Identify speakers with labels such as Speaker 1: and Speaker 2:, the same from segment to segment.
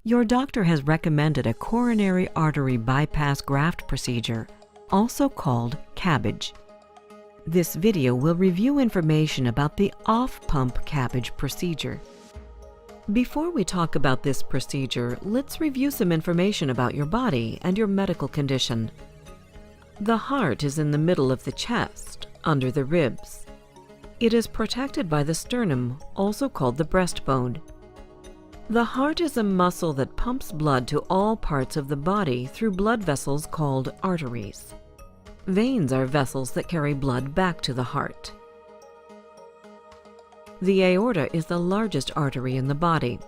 Speaker 1: Your doctor has recommended a coronary artery bypass graft procedure, also called CABG. This video will review information about the off-pump CABG procedure. Before we talk about this procedure, let's review some information about your body and your medical condition. The heart is in the middle of the chest, under the ribs. It is protected by the sternum, also called the breastbone. The heart is a muscle that pumps blood to all parts of the body through blood vessels called arteries. Veins are vessels that carry blood back to the heart. The aorta is the largest artery in the body.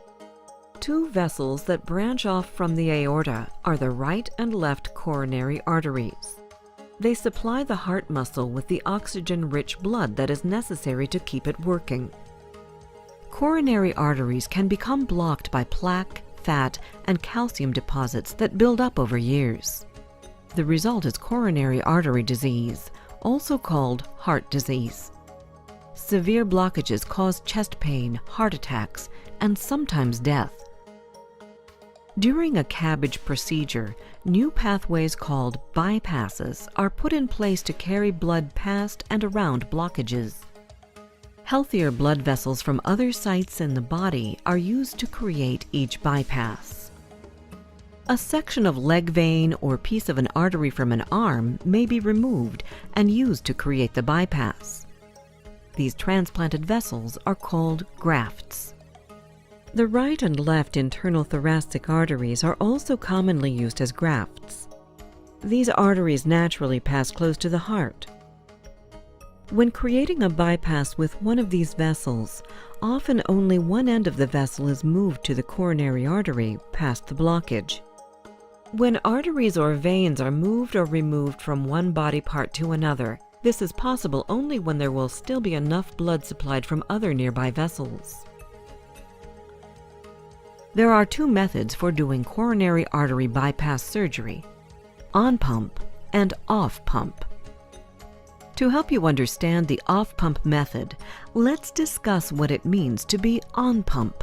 Speaker 1: Two vessels that branch off from the aorta are the right and left coronary arteries. They supply the heart muscle with the oxygen-rich blood that is necessary to keep it working. Coronary arteries can become blocked by plaque, fat, and calcium deposits that build up over years. The result is coronary artery disease, also called heart disease. Severe blockages cause chest pain, heart attacks, and sometimes death. During a CABG procedure, new pathways called bypasses are put in place to carry blood past and around blockages. Healthier blood vessels from other sites in the body are used to create each bypass. A section of leg vein or piece of an artery from an arm may be removed and used to create the bypass. These transplanted vessels are called grafts. The right and left internal thoracic arteries are also commonly used as grafts. These arteries naturally pass close to the heart. When creating a bypass with one of these vessels, often only one end of the vessel is moved to the coronary artery past the blockage. When arteries or veins are moved or removed from one body part to another, this is possible only when there will still be enough blood supplied from other nearby vessels. There are two methods for doing coronary artery bypass surgery: on-pump and off-pump. To help you understand the off-pump method, let's discuss what it means to be on-pump.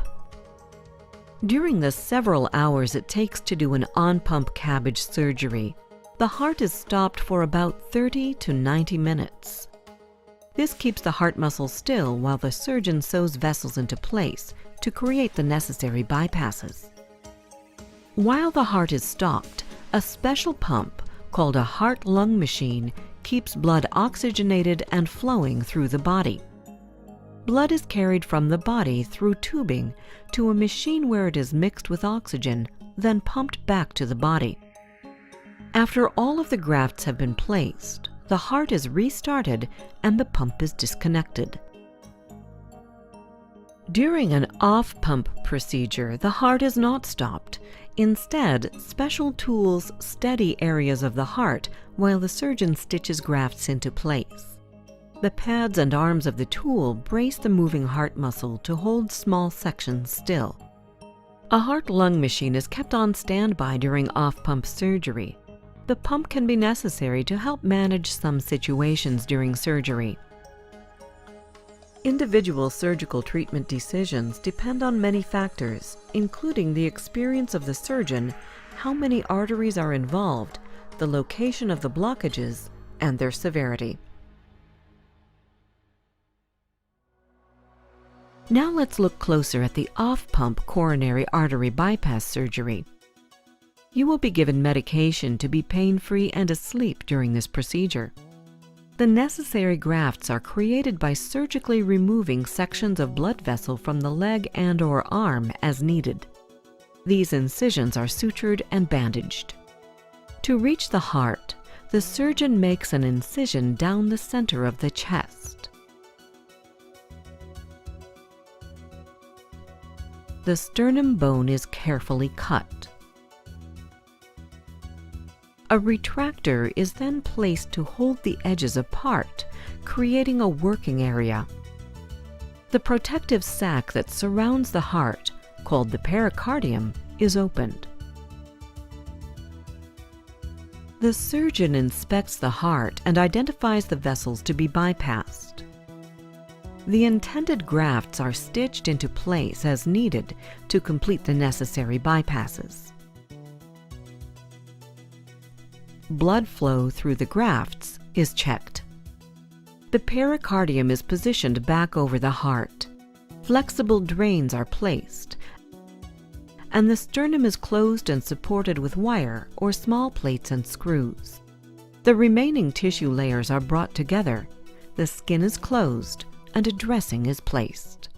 Speaker 1: During the several hours it takes to do an on-pump CABG surgery, the heart is stopped for about 30 to 90 minutes. This keeps the heart muscle still while the surgeon sews vessels into place to create the necessary bypasses. While the heart is stopped, a special pump called a heart-lung machine keeps blood oxygenated and flowing through the body. Blood is carried from the body through tubing to a machine where it is mixed with oxygen, then pumped back to the body. After all of the grafts have been placed, the heart is restarted and the pump is disconnected. During an off-pump procedure, the heart is not stopped. Instead, special tools steady areas of the heart while the surgeon stitches grafts into place. The pads and arms of the tool brace the moving heart muscle to hold small sections still. A heart-lung machine is kept on standby during off-pump surgery. The pump can be necessary to help manage some situations during surgery. Individual surgical treatment decisions depend on many factors, including the experience of the surgeon, how many arteries are involved, the location of the blockages, and their severity. Now let's look closer at the off-pump coronary artery bypass surgery. You will be given medication to be pain-free and asleep during this procedure. The necessary grafts are created by surgically removing sections of blood vessel from the leg and/or arm as needed. These incisions are sutured and bandaged. To reach the heart, the surgeon makes an incision down the center of the chest. The sternum bone is carefully cut. A retractor is then placed to hold the edges apart, creating a working area. The protective sac that surrounds the heart, called the pericardium, is opened. The surgeon inspects the heart and identifies the vessels to be bypassed. The intended grafts are stitched into place as needed to complete the necessary bypasses. Blood flow through the grafts is checked. The pericardium is positioned back over the heart. Flexible drains are placed, and the sternum is closed and supported with wire or small plates and screws. The remaining tissue layers are brought together, the skin is closed, and a dressing is placed.